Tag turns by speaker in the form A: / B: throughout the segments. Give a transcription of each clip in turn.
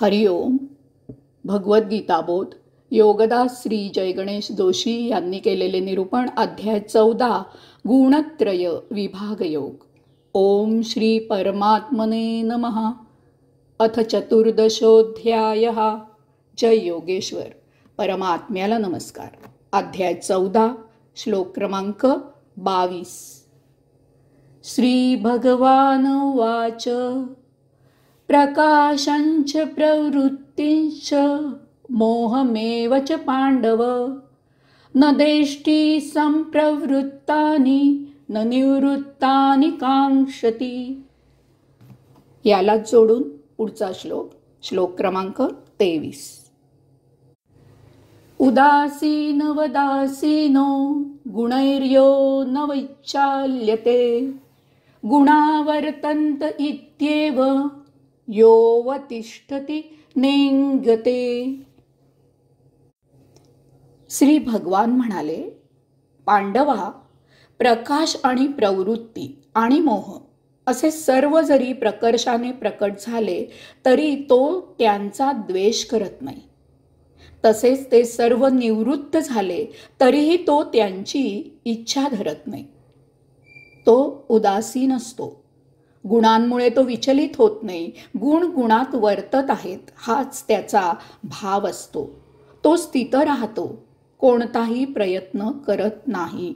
A: हरिओम. भगवद्गीताबोध योगदास श्री जयगणेश जोशी यांनी केलेले निरूपण. अध्याय 14 गुणत्रय विभागयोग. ओम श्री परमात्मने नमः. अथ चतुर्दशोऽध्यायः. जय योगेश्वर. परमात्म्याला नमस्कार. अध्याय 14 श्लोक क्रमांक 22. श्री भगवान उवाच प्रकाशञ्च प्रवृत्तिञ्च मोहमेव च पाण्डव न देष्टि संप्रवृत्तानि न निवृत्तानि कांक्षति. यालाच जोडून पुढचा श्लोक क्रमांक 23. उदासीनवदासीनो गुणैर्यो न विचाल्यते गुणावर्तन्त इत्येव योवतिष्ठति नेंगते. श्री भगवान म्हणाले, पांडवा, प्रकाश आणि प्रवृत्ती आणि मोह असे सर्व जरी प्रकर्षाने प्रकट झाले तरी तो त्यांचा द्वेष करत नाही. तसेच ते सर्व निवृत्त झाले तरीही तो त्यांची इच्छा धरत नाही. तो उदासीन असतो. गुणांमुळे तो विचलित होत नाही. गुण गुणात वर्तत आहेत हाच त्याचा भाव असतो. तो स्थित राहतो, कोणताही प्रयत्न करत नाही.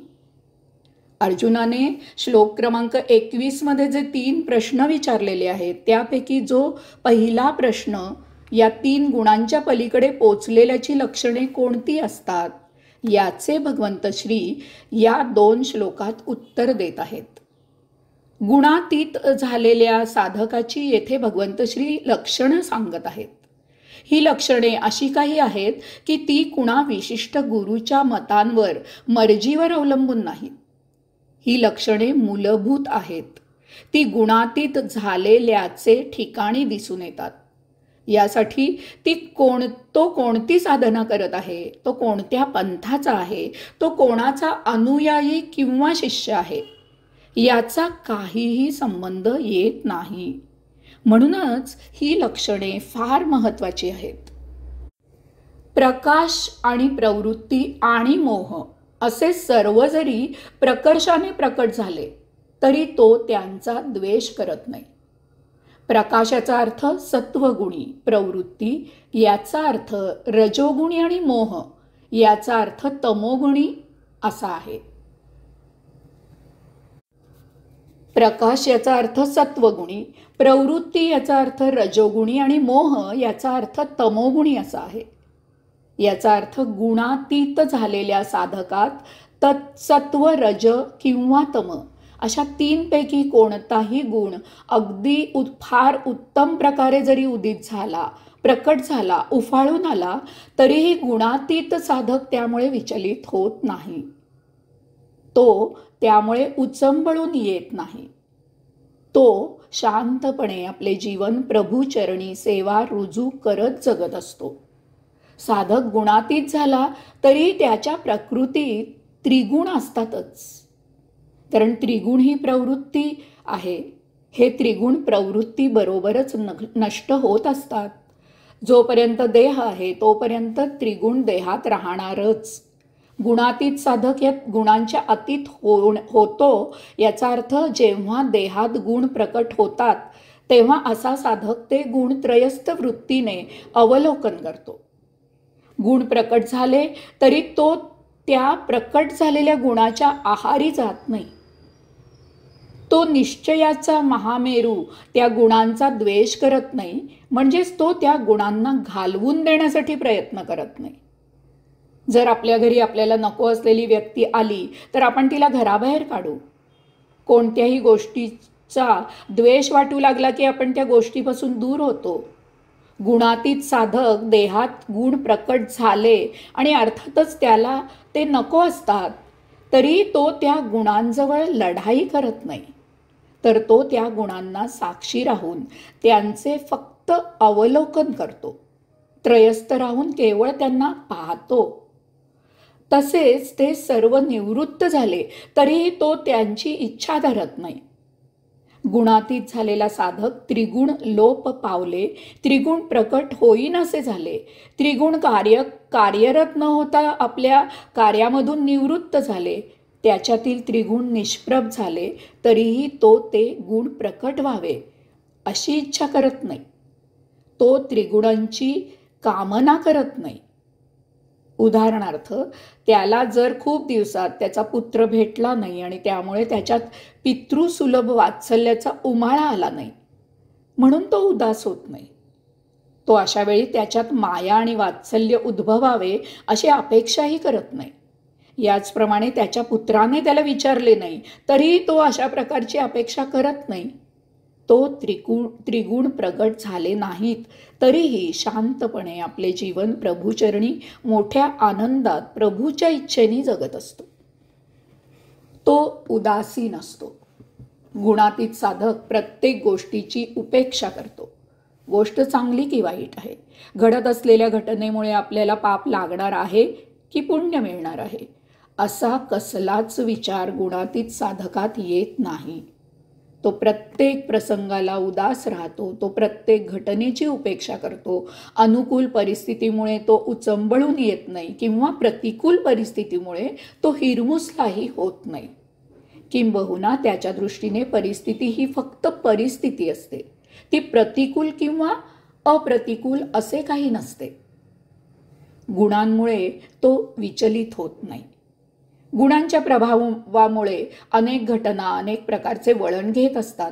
A: अर्जुनाने श्लोक क्रमांक 21 मध्ये जे 3 प्रश्न विचारलेले आहेत त्यापैकी जो पहिला प्रश्न, या 3 गुणांच्या पलीकडे पोचलेल्याची लक्षणे कोणती असतात, याचे भगवंत श्री या 2 श्लोकात उत्तर देत आहेत. गुणातीत झालेल्या साधकाची येथे भगवंत श्री लक्षणं सांगत आहेत. ही लक्षणे अशी काही आहेत की ती कुणा विशिष्ट गुरुच्या मतांवर, मर्जीवर अवलंबून नाहीत. ही लक्षणे मूलभूत आहेत. ती गुणातीत झालेल्याचे ठिकाणी दिसून येतात. यासाठी तो कोणती साधना करत आहे, तो कोणत्या पंथाचा आहे, तो कोणाचा अनुयायी किंवा शिष्य आहे, याचा काहीही संबंध येत नाही. म्हणूनच ही लक्षणे फार महत्वाची आहेत. प्रकाश आणि प्रवृत्ती आणि मोह असे सर्व जरी प्रकर्षाने प्रकट झाले तरी तो त्यांचा द्वेष करत नाही. प्रकाशाचा अर्थ सत्वगुणी, प्रवृत्ती याचा अर्थ रजोगुणी आणि मोह याचा अर्थ तमोगुणी असा आहे. प्रकाश याचा अर्थ सत्वगुणी, प्रवृत्ती याचा अर्थ रजोगुणी आणि मोह याचा अर्थ तमोगुणी असा आहे. याचा अर्थ गुणातीत झालेल्या साधकात तत्सत्व, रज किंवा तम अशा 3 पैकी कोणताही गुण अगदी फार उत्तम प्रकारे जरी उदित झाला, प्रकट झाला, उफाळून आला तरीही गुणातीत साधक त्यामुळे विचलित होत नाही. तो त्यामुळे उचंबळून येत नाही. तो शांतपणे आपले जीवन प्रभूचरणी सेवा रुजू करत जगत असतो. साधक गुणातीत झाला तरी त्याच्या प्रकृतीत त्रिगुण असतातच. कारण त्रिगुण ही प्रवृत्ती आहे. हे त्रिगुण प्रवृत्ती बरोबरच नष्ट होत असतात. जोपर्यंत देह आहे तोपर्यंत त्रिगुण देहात राहणारच. गुणातीत साधक या गुणांच्या अतीत होतो. याचा अर्थ जेव्हा देहात गुण प्रकट होतात तेव्हा असा साधक ते गुण त्रयस्थ वृत्तीने अवलोकन करतो. गुण प्रकट झाले तरी तो त्या प्रकट झालेल्या गुणाच्या आहारी जात नाही. तो निश्चयाचा महामेरू त्या गुणांचा द्वेष करत नाही. म्हणजेच तो त्या गुणांना घालवून देण्यासाठी प्रयत्न करत नाही. जर आपल्या घरी आपल्याला नको असलेली व्यक्ती आली तर आपण तिला घराबाहेर काढू. कोणत्याही गोष्टीचा द्वेष वाटू लागला की आपण त्या गोष्टीपासून दूर होतो. गुणातीत साधक देहात गुण प्रकट झाले आणि अर्थातच त्याला ते नको असतात तरी तो त्या गुणांजवळ लढाई करत नाही. तर तो त्या गुणांना साक्षी राहून त्यांचे फक्त अवलोकन करतो. त्रयस्थ राहून केवळ त्यांना पाहतो. तसेच ते सर्व निवृत्त झाले तरीही तो त्यांची इच्छा धरत नाही. गुणातीत झालेला साधक त्रिगुण लोप पावले, त्रिगुण प्रकट होईनासे झाले, त्रिगुण कार्यरत न होता आपल्या कार्यामधून निवृत्त झाले, त्याच्यातील त्रिगुण निष्प्रभ झाले, तरीही तो ते गुण प्रकट व्हावे अशी इच्छा करत नाही. तो त्रिगुणांची कामना करत नाही. उदाहरणार्थ, त्याला जर खूप दिवसात त्याचा पुत्र भेटला नाही आणि त्यामुळे त्याच्यात पितृसुलभ वात्सल्याचा उमाळा आला नाही, म्हणून तो उदास होत नाही. तो अशा वेळी त्याच्यात माया आणि वात्सल्य उद्भवावे अशी अपेक्षाही करत नाही. याचप्रमाणे त्याच्या पुत्राने त्याला विचारले नाही, तरीही तो अशा प्रकारची अपेक्षा करत नाही. तो त्रिगुण प्रगट झाले नाहीत, तरीही शांतपणे आपले जीवन प्रभूचरणी मोठ्या आनंदात प्रभूच्या इच्छेने जगत असतो. तो उदासीन असतो. गुणातीत साधक प्रत्येक गोष्टीची उपेक्षा करतो. गोष्ट चांगली की वाईट आहे, घडत असलेल्या घटनेमुळे आपल्याला पाप लागणार आहे की पुण्य मिळणार आहे, असा कसलाच विचार गुणातीत साधकात येत नाही. तो प्रत्येक प्रसंगाला उदास राहतो. तो प्रत्येक घटनेची उपेक्षा करतो. अनुकूल परिस्थितीमुळे तो उचंबळून येत नाही किंवा प्रतिकूल परिस्थितीमुळे तो हिरमुसलाही होत नाही. किंबहुना त्याच्या दृष्टीने परिस्थिती ही फक्त परिस्थिती असते. ती प्रतिकूल किंवा अप्रतिकूल असे काही नसते. गुणांमुळे तो विचलित होत नाही. गुणांच्या प्रभावामुळे अनेक घटना अनेक प्रकारचे वळण घेत असतात.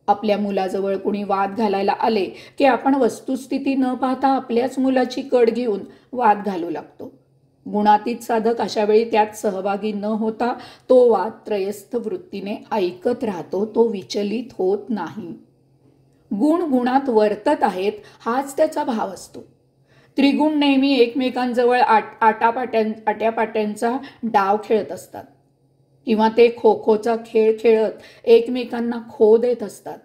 A: आपल्या मुलाजवळ कुणी वाद घालायला आले की आपण वस्तुस्थिती न पाहता आपल्याच मुलाची कड घेऊन वाद घालू लागतो. गुणातीत साधक अशा वेळी त्यात सहभागी न होता तो वाद त्रयस्थ वृत्तीने ऐकत राहतो. तो विचलित होत नाही. गुण गुणात वर्तत आहेत हाच त्याचा भाव असतो. त्रिगुण नेहमी एकमेकांजवळ आट्यापाट्यांचा डाव खेळत असतात किंवा ते खो खोचा खेळ खेळत एकमेकांना खो देत असतात.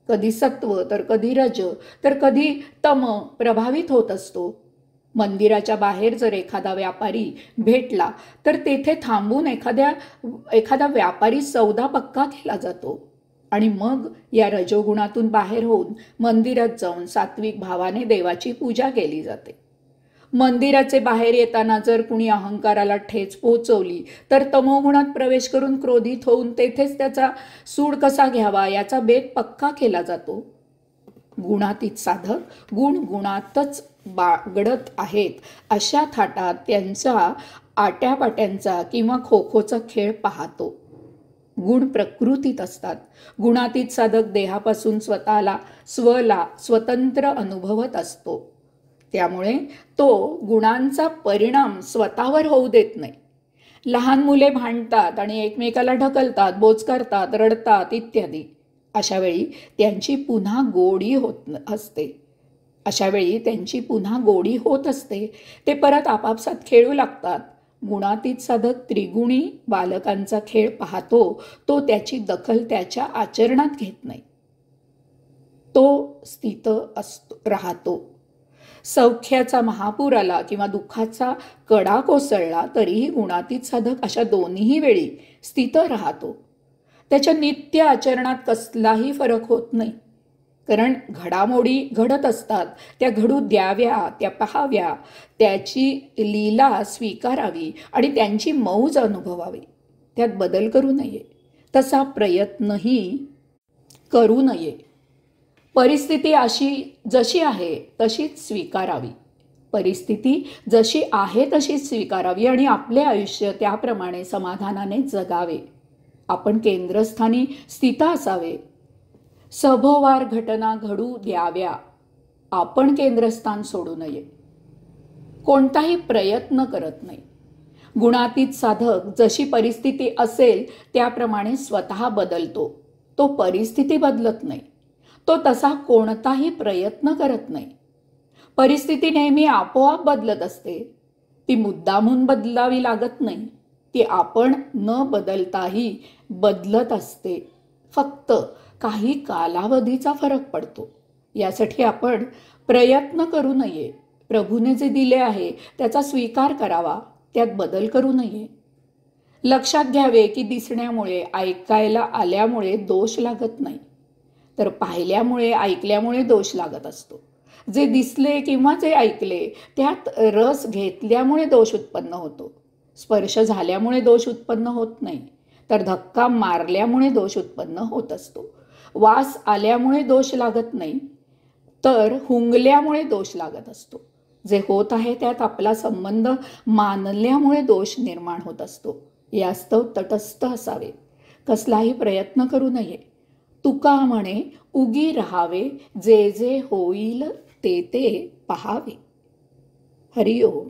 A: कधी सत्व तर कधी रज तर कधी तम प्रभावित होत असतो. मंदिराच्या बाहेर जर एखादा व्यापारी भेटला तर तेथे थांबून एखादा व्यापारी सौदा पक्का केला जातो आणि मग या रजोगुणातून बाहेर होऊन मंदिरात जाऊन सात्विक भावाने देवाची पूजा केली जाते. मंदिराचे बाहेर येताना जर कुणी अहंकाराला ठेच पोचवली तर तमोगुणात प्रवेश करून क्रोधित होऊन तेथेच त्याचा सूड कसा घ्यावा याचा बेत पक्का केला जातो. गुणातीत साधक गुण गुणातच बागडत आहेत अशा थाटात त्यांचा आट्यापाट्यांचा किंवा खो खोचा खेळ पाहतो. गुण प्रकृतीत असतात. गुणातीत साधक देहापासून स्वला स्वतंत्र अनुभवत असतो. त्यामुळे तो गुणांचा परिणाम स्वतःवर होऊ देत नाही. लहान मुले भांडतात आणि एकमेकाला ढकलतात, बोचकारतात, रडतात इत्यादी. अशा वेळी त्यांची पुन्हा गोडी होत असते. ते परत आपापसात खेळू लागतात. गुणातीत साधक त्रिगुणी बालकांचा खेळ पाहतो. तो त्याची दखल त्याच्या आचरणात घेत नाही. तो स्थित राहतो. सौख्याचा महापूर आला किंवा दुःखाचा कडा कोसळला तरीही गुणातीत साधक अशा दोन्ही वेळी स्थित राहतो. त्याच्या नित्य आचरणात कसलाही फरक होत नाही. कारण घडामोडी घडत असतात, त्या घडू द्याव्या, त्या पाहाव्या, त्याची लीला स्वीकारावी आणि त्यांची मौज अनुभवावी. त्यात बदल करू नये, तसा प्रयत्नही करू नये. परिस्थिती जशी आहे तशीच स्वीकारावी. परिस्थिती जशी आहे तशीच स्वीकारावी आणि आपले आयुष्य त्याप्रमाणे समाधानाने जगावे. आपण केंद्रस्थानी स्थित असावे. सभोवार घटना घडू द्याव्या. आपण केंद्रस्थान सोडू नये. कोणताही प्रयत्न करत नाही. गुणातीत साधक जशी परिस्थिती असेल त्याप्रमाणे स्वतः बदलतो. तो परिस्थिती बदलत नाही. तो तसा कोणताही प्रयत्न करत नाही. परिस्थिती नेहमी आपोआप बदलत असते. ती मुद्दामून बदलावी लागत नाही. ती आपण न बदलताही बदलत असते. फक्त काही कालावधीचा फरक पडतो. यासाठी आपण प्रयत्न करू नये. प्रभूने जे दिले आहे त्याचा स्वीकार करावा. त्यात बदल करू नये. लक्षात घ्यावे की दिसण्यामुळे, ऐकायला आल्यामुळे दोष लागत नाही, तर पाहिल्यामुळे, ऐकल्यामुळे दोष लागत असतो. जे दिसले किंवा जे ऐकले त्यात रस घेतल्यामुळे दोष उत्पन्न होतो. स्पर्श झाल्यामुळे दोष उत्पन्न होत नाही, तर धक्का मारल्यामुळे दोष उत्पन्न होत असतो. वास आल्यामुळे दोष लागत नाही, तर हुंगल्यामुळे दोष लागत असतो. जे होत आहे त्यात आपला संबंध मानल्यामुळे दोष निर्माण होत असतो. यास्तव तटस्थ असावे, कसलाही प्रयत्न करू नये. तुका म्हणे उगी राहावे, जे जे होईल ते ते पहावे. हरिओम.